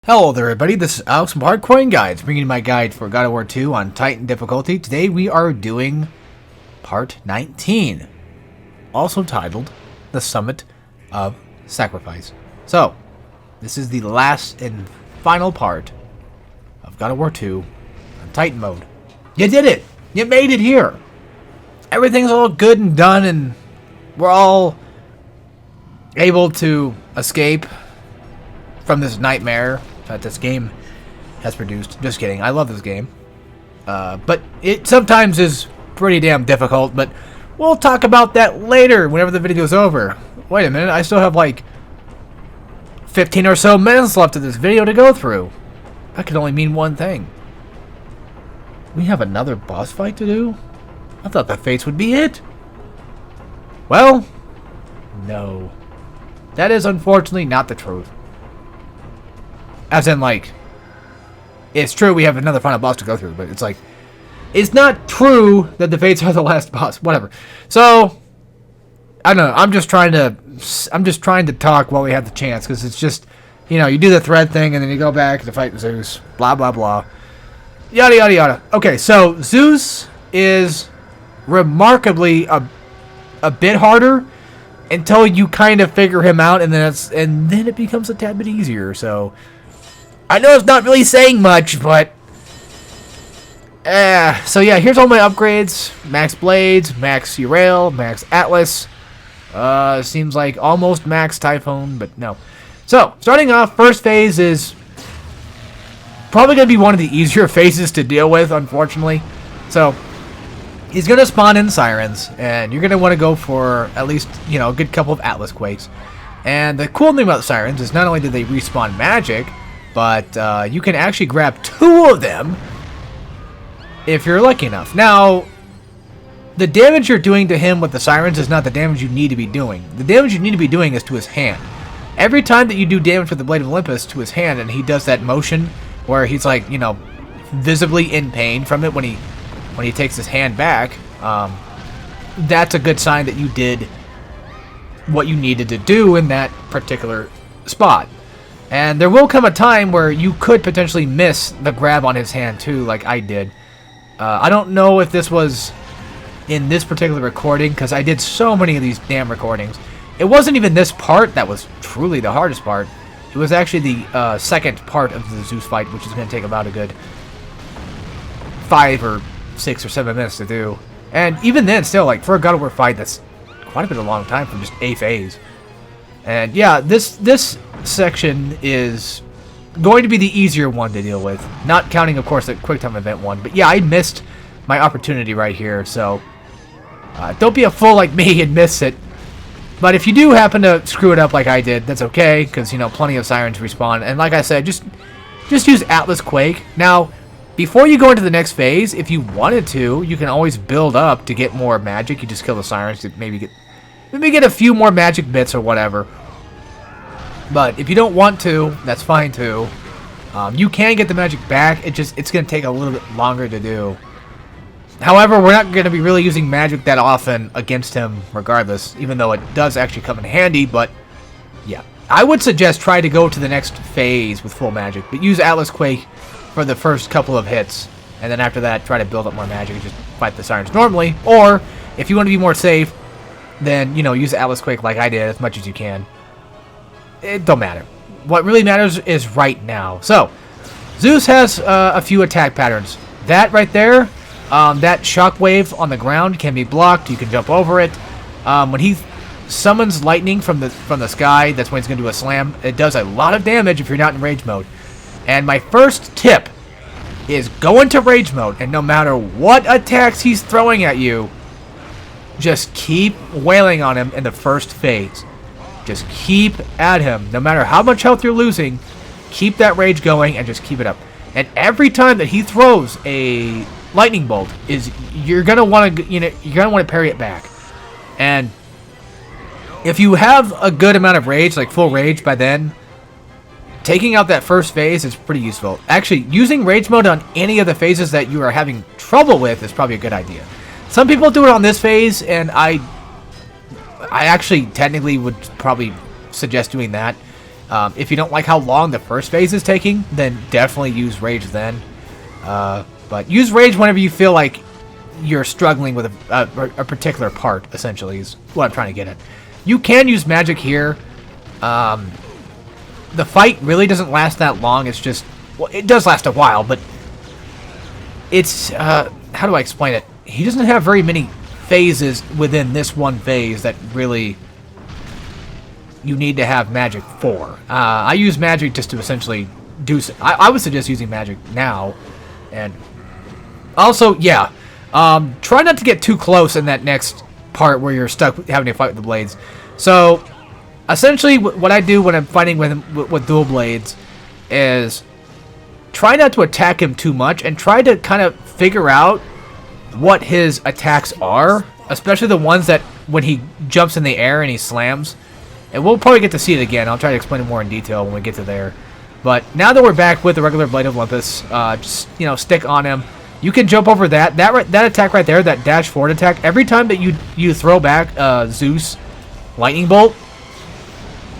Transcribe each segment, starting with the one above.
Hello there everybody, this is Alex from Hardcoring Guides, bringing you my guide for God of War 2 on Titan difficulty. Today we are doing part 19, also titled The Summit of Sacrifice. So, this is the last and final part of God of War 2 on Titan mode. You did it! You made it here! Everything's all good and done and we're all able to escape from this nightmare that this game has produced. Just kidding. I love this game. But it sometimes is pretty damn difficult, but we'll talk about that later whenever the video is over. Wait a minute, I still have like 15 or so minutes left of this video to go through. That could only mean one thing. We have another boss fight to do? I thought the Fates would be it. Well, no. That is unfortunately not the truth. As in, like, it's true we have another final boss to go through, but it's like, it's not true that the Fates are the last boss. Whatever. So, I don't know. I'm just trying to talk while we have the chance, because it's just, you know, you do the thread thing, and then you go back to fight Zeus. Blah, blah, blah. Yada, yada, yada. Okay, so Zeus is remarkably a bit harder until you kind of figure him out, and then it becomes a tad bit easier, so I know it's not really saying much, but so yeah, here's all my upgrades. Max Blades, Max Urael, Max Atlas. Seems like almost Max Typhoon, but no. So, starting off, first phase is probably going to be one of the easier phases to deal with, unfortunately. So, he's going to spawn in Sirens, and you're going to want to go for at least, you know, a good couple of Atlas Quakes. And the cool thing about the Sirens is not only do they respawn magic, but you can actually grab 2 of them if you're lucky enough. Now, the damage you're doing to him with the Sirens is not the damage you need to be doing. The damage you need to be doing is to his hand. Every time that you do damage with the Blade of Olympus to his hand, and he does that motion where he's like, you know, visibly in pain from it when he takes his hand back, that's a good sign that you did what you needed to do in that particular spot. And there will come a time where you could potentially miss the grab on his hand too, like I did. I don't know if this was in this particular recording, because I did so many of these damn recordings. It wasn't even this part that was truly the hardest part. It was actually the second part of the Zeus fight, which is going to take about a good 5 or 6 or 7 minutes to do. And even then, still, like, for a God of War fight, that's quite a bit of a long time for just a phase. And yeah, this section is going to be the easier one to deal with. Not counting, of course, the QuickTime event one. But yeah, I missed my opportunity right here. So don't be a fool like me and miss it. But if you do happen to screw it up like I did, that's okay. Because, you know, plenty of Sirens respawn. And like I said, just use Atlas Quake. Now, before you go into the next phase, if you wanted to, you can always build up to get more magic. You just kill the Sirens to maybe get a few more magic bits or whatever. But if you don't want to, that's fine too. You can get the magic back. It's going to take a little bit longer to do. However, we're not going to be really using magic that often against him regardless, even though it does actually come in handy. But yeah, I would suggest try to go to the next phase with full magic, but use Atlas Quake for the first couple of hits, and then after that, try to build up more magic and just fight the Sirens normally. Or if you want to be more safe, then, you know, use Atlas Quake like I did as much as you can. It don't matter. What really matters is right now. So, Zeus has a few attack patterns. That right there, that shockwave on the ground can be blocked. You can jump over it. When he summons lightning from the sky, that's when he's going to do a slam. It does a lot of damage if you're not in rage mode. And my first tip is go into rage mode, and no matter what attacks he's throwing at you, just keep wailing on him in the first phase. Just keep at him. No matter how much health you're losing, keep that rage going and just keep it up. And every time that he throws a lightning bolt, you're gonna want to parry it back. And if you have a good amount of rage, like full rage by then, taking out that first phase is pretty useful. Actually, using rage mode on any of the phases that you are having trouble with is probably a good idea. Some people do it on this phase, and I actually technically would probably suggest doing that. If you don't like how long the first phase is taking, then definitely use Rage then. But use Rage whenever you feel like you're struggling with a particular part, essentially, is what I'm trying to get at. You can use Magic here. The fight really doesn't last that long. It's just... Well, it does last a while, but... It's... how do I explain it? He doesn't have very many phases within this one phase that really... you need to have Magic for. I use Magic just to essentially do... I would suggest using Magic now. And also, yeah, try not to get too close in that next part where you're stuck having to fight with the blades. So, essentially, what I do when I'm fighting with dual blades is try not to attack him too much and try to kind of figure out what his attacks are, especially the ones that when he jumps in the air and he slams. And we'll probably get to see it again. I'll try to explain it more in detail when we get to there. But now that we're back with the regular Blade of Olympus, just, you know, stick on him. You can jump over that. That attack right there, that dash forward attack, every time that you throw back Zeus Lightning Bolt,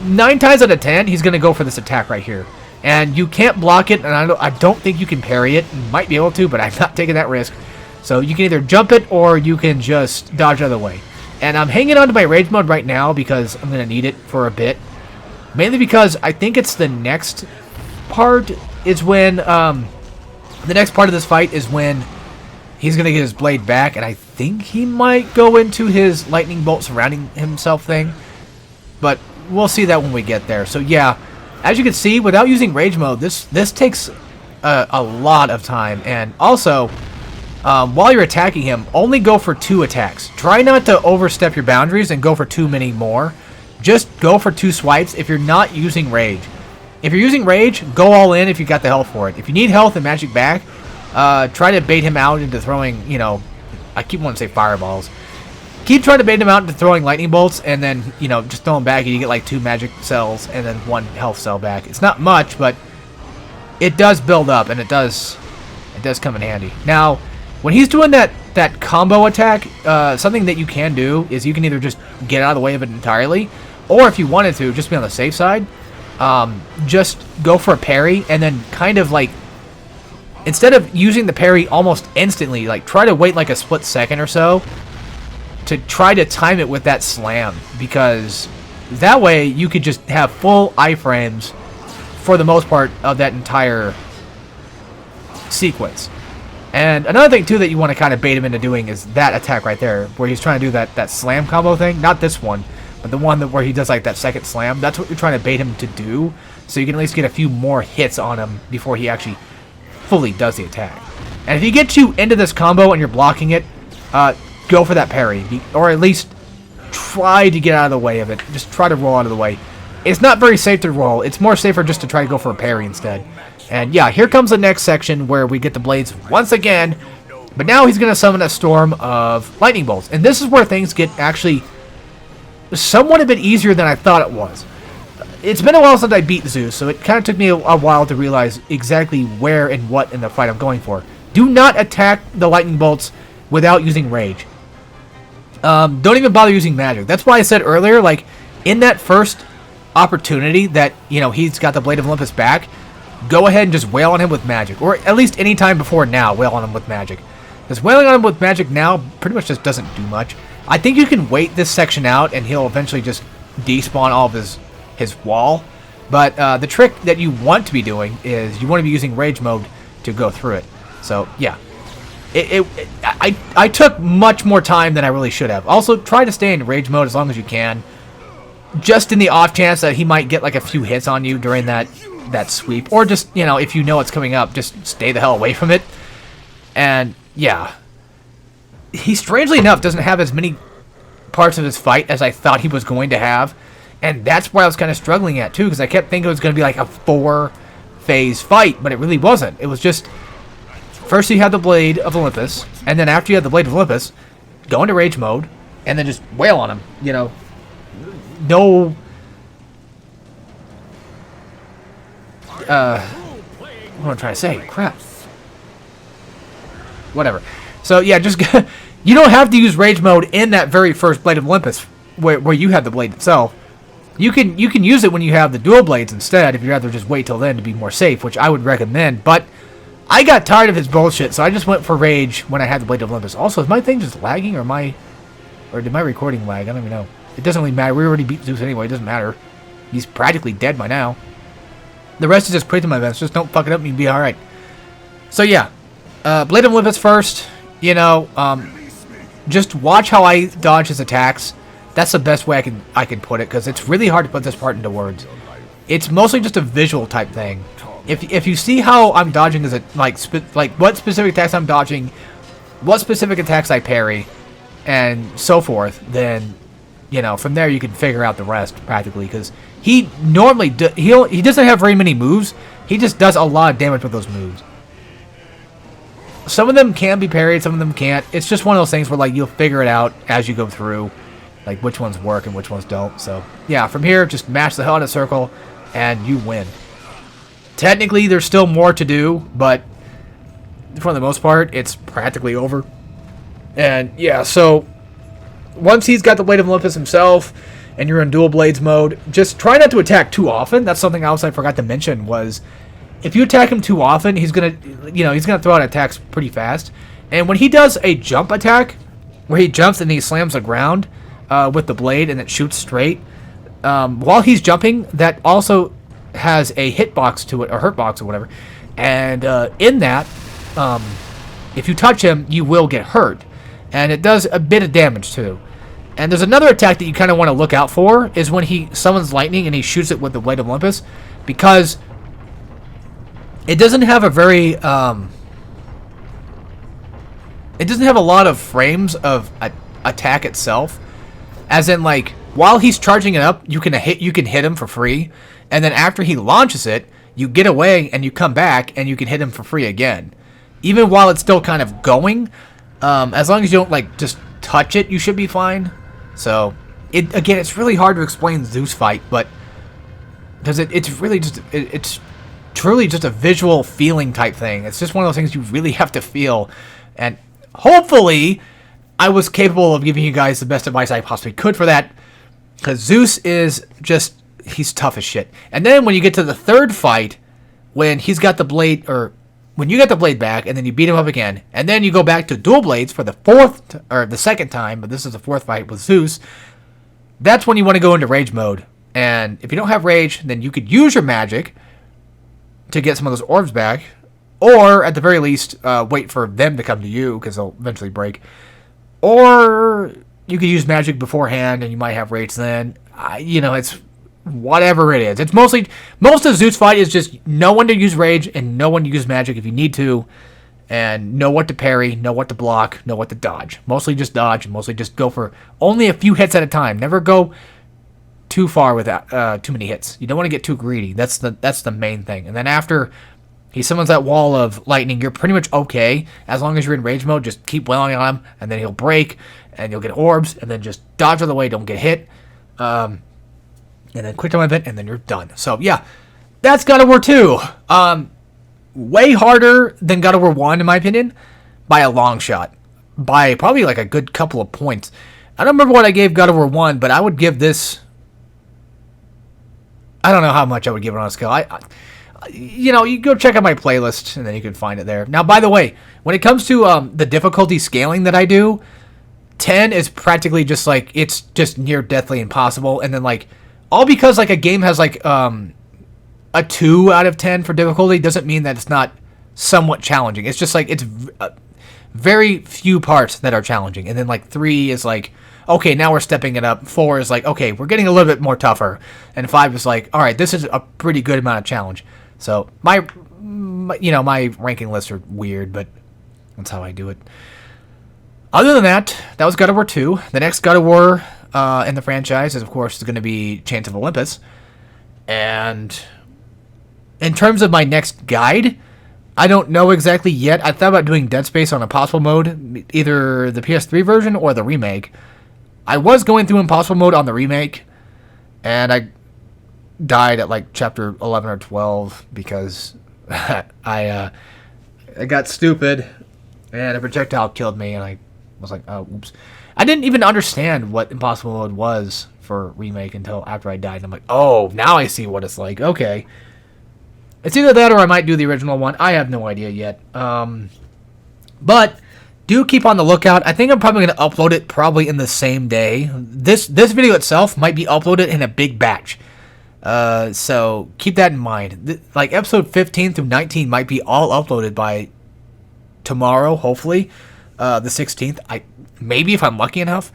9 times out of 10, he's going to go for this attack right here. And you can't block it, and I don't think you can parry it. You might be able to, but I'm not taking that risk. So you can either jump it, or you can just dodge out of the way. And I'm hanging on to my Rage mode right now because I'm going to need it for a bit. Mainly because I think it's the next part is when... the next part of this fight is when he's going to get his blade back. And I think he might go into his lightning bolt surrounding himself thing. But we'll see that when we get there. So yeah, as you can see, without using Rage mode, this takes a lot of time. And also... while you're attacking him, only go for 2 attacks. Try not to overstep your boundaries and go for too many more. Just go for 2 swipes if you're not using Rage. If you're using Rage, go all in if you got the health for it. If you need health and magic back, try to bait him out into throwing, you know, I keep wanting to say fireballs. Keep trying to bait him out into throwing lightning bolts, and then, you know, just throw him back and you get like 2 magic cells and then 1 health cell back. It's not much, but it does build up, and it does come in handy. Now... when he's doing that combo attack, something that you can do is you can either just get out of the way of it entirely, or if you wanted to, just be on the safe side, just go for a parry, and then kind of like, instead of using the parry almost instantly, like try to wait like a split second or so to try to time it with that slam, because that way you could just have full iframes for the most part of that entire sequence. And another thing, too, that you want to kind of bait him into doing is that attack right there, where he's trying to do that slam combo thing. Not this one, but the one where he does, like, that second slam. That's what you're trying to bait him to do, so you can at least get a few more hits on him before he actually fully does the attack. And if he gets you into this combo and you're blocking it, go for that parry, or at least try to get out of the way of it. Just try to roll out of the way. It's not very safe to roll. It's more safer just to try to go for a parry instead. And yeah, here comes the next section where we get the blades once again. But now he's going to summon a storm of lightning bolts. And this is where things get actually somewhat a bit easier than I thought it was. It's been a while since I beat Zeus, so it kind of took me a while to realize exactly where and what in the fight I'm going for. Do not attack the lightning bolts without using Rage. Don't even bother using magic. That's why I said earlier, like, in that first opportunity that, you know, he's got the Blade of Olympus back, go ahead and just wail on him with magic. Or at least any time before now, wail on him with magic. Because wailing on him with magic now pretty much just doesn't do much. I think you can wait this section out and he'll eventually just despawn all of his wall. But the trick that you want to be doing is you want to be using Rage mode to go through it. So, yeah. I took much more time than I really should have. Also, try to stay in Rage mode as long as you can. Just in the off chance that he might get like a few hits on you during that sweep. Or just, you know, if you know it's coming up, just stay the hell away from it. And, yeah. He, strangely enough, doesn't have as many parts of his fight as I thought he was going to have. And that's where I was kind of struggling at, too, because I kept thinking it was going to be like a 4-phase fight, but it really wasn't. It was just, first you had the Blade of Olympus, and then after you had the Blade of Olympus, go into Rage mode, and then just wail on him, you know. No... what am I trying to say? Crap. Whatever. So, yeah, just... you don't have to use Rage mode in that very first Blade of Olympus, where you had the blade itself. You can use it when you have the dual blades instead, if you'd rather just wait till then to be more safe, which I would recommend. But I got tired of his bullshit, so I just went for Rage when I had the Blade of Olympus. Also, is my thing just lagging, or did my recording lag? I don't even know. It doesn't really matter. We already beat Zeus anyway. It doesn't matter. He's practically dead by now. The rest is just pray to my events. Just don't fuck it up and you'll be alright. So yeah. Blade of Olympus first. You know, just watch how I dodge his attacks. That's the best way I can put it, because it's really hard to put this part into words. It's mostly just a visual type thing. If you see how I'm dodging, is it like what specific attacks I'm dodging, what specific attacks I parry, and so forth, then you know from there you can figure out the rest practically. Because he normally he doesn't have very many moves. He just does a lot of damage with those moves. Some of them can be parried, some of them can't. It's just one of those things where like you'll figure it out as you go through, like which ones work and which ones don't. So yeah, from here just mash the hell out of circle, and you win. Technically, there's still more to do, but for the most part, it's practically over. And yeah, so once he's got the Blade of Olympus himself, and you're in dual blades mode, just try not to attack too often. That's something else I forgot to mention was, if you attack him too often, he's gonna throw out attacks pretty fast. And when he does a jump attack, where he jumps and he slams the ground with the blade and it shoots straight, while he's jumping, that also has a hitbox to it, or hurtbox or whatever, and in that, if you touch him, you will get hurt, and it does a bit of damage too. And there's another attack that you kind of want to look out for, is when he summons lightning and he shoots it with the Blade of Olympus, because it doesn't have a very it doesn't have a lot of frames of attack itself, as in like while he's charging it up, you can hit him for free. And then after he launches it, you get away and you come back and you can hit him for free again. Even while it's still kind of going, as long as you don't like just touch it, you should be fine. So, it's really hard to explain Zeus fight, but because it's really just it's truly just a visual feeling type thing. It's just one of those things you really have to feel, and hopefully, I was capable of giving you guys the best advice I possibly could for that, because Zeus is just. He's tough as shit. And then when you get to the third fight, when he's got the blade, or when you get the blade back, and then you beat him up again, and then you go back to dual blades for the second time, but this is the fourth fight with Zeus, that's when you want to go into rage mode. And if you don't have rage, then you could use your magic to get some of those orbs back, or at the very least, wait for them to come to you, because they'll eventually break. Or you could use magic beforehand, and you might have rage then. It's whatever it is. It's most of Zeus fight is just know when to use rage and know when to use magic if you need to, and know what to parry, know what to block, know what to dodge. Mostly just dodge, and mostly just go for only a few hits at a time. Never go too far without too many hits. You don't want to get too greedy. That's the main thing. And then after he summons that wall of lightning, you're pretty much okay. As long as you're in rage mode, just keep wailing on him, and then he'll break, and you'll get orbs, and then just dodge out of the way, don't get hit. And then quick time event, and then you're done. So yeah, that's God of War 2. Way harder than God of War 1 in my opinion, by a long shot. By probably like a good couple of points. I don't remember what I gave God of War 1, but I would give this, I don't know how much I would give it on a scale. You go check out my playlist, and then you can find it there. Now, by the way, when it comes to the difficulty scaling that I do, 10 is practically just like, it's just near deathly impossible, and then like, all because like a game has like a 2 out of 10 for difficulty doesn't mean that it's not somewhat challenging. It's just like it's very few parts that are challenging. And then like 3 is like, okay, now we're stepping it up. 4 is like, okay, we're getting a little bit more tougher. And 5 is like, all right, this is a pretty good amount of challenge. So my ranking lists are weird, but that's how I do it. Other than that, that was God of War 2. The next God of War in the franchise is, of course, going to be Chains of Olympus. And in terms of my next guide, I don't know exactly yet. I thought about doing Dead Space on Impossible mode, either the PS3 version or the remake. I was going through Impossible mode on the remake, and I died at like chapter 11 or 12 because I got stupid, and a projectile killed me, and I was like, oh, oops. I didn't even understand what Impossible mode was for Remake until after I died. And I'm like, oh, now I see what it's like. Okay. It's either that or I might do the original one. I have no idea yet. But do keep on the lookout. I think I'm probably going to upload it probably in the same day. This video itself might be uploaded in a big batch. So keep that in mind. Like episode 15 through 19 might be all uploaded by tomorrow, hopefully. The 16th. Maybe if I'm lucky enough.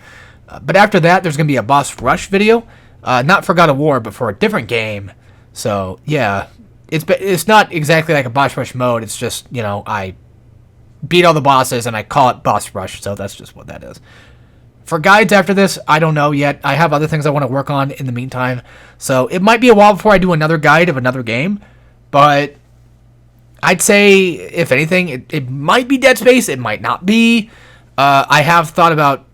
But after that, there's going to be a boss rush video. Not for God of War, but for a different game. So, yeah. It's not exactly like a boss rush mode. It's just, I beat all the bosses and I call it boss rush. So that's just what that is. For guides after this, I don't know yet. I have other things I want to work on in the meantime. So it might be a while before I do another guide of another game. But I'd say, if anything, it might be Dead Space. It might not be. I have thought about,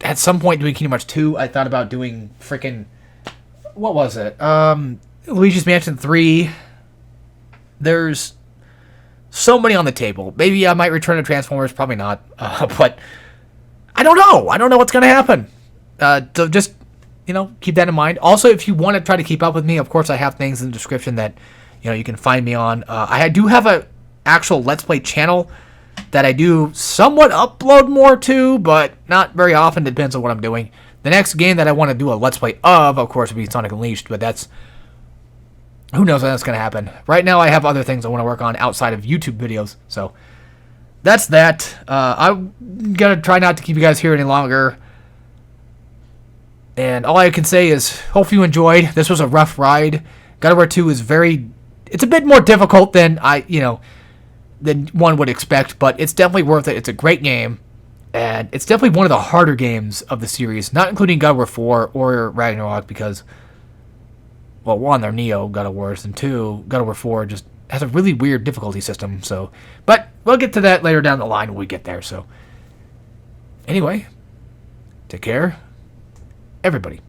at some point, doing Kingdom Hearts 2. I thought about doing freaking, what was it? Luigi's Mansion 3. There's so many on the table. Maybe I might return to Transformers. Probably not. But I don't know. I don't know what's going to happen. So just, keep that in mind. Also, if you want to try to keep up with me, of course, I have things in the description that, you can find me on. I do have a actual Let's Play channel that I do somewhat upload more to, but not very often. Depends on what I'm doing. The next game that I want to do a Let's Play of course, would be Sonic Unleashed, but that's, who knows when that's going to happen. Right now, I have other things I want to work on outside of YouTube videos, so that's that. I'm going to try not to keep you guys here any longer. And all I can say is, hope you enjoyed. This was a rough ride. God of War 2 is it's a bit more difficult than than one would expect, but it's definitely worth it. It's a great game, and it's definitely one of the harder games of the series, not including God of War 4 or Ragnarok, because, well, one, they're Neo God of Wars, and two, God of War 4 just has a really weird difficulty system, so, but we'll get to that later down the line when we get there, so, anyway, take care, everybody.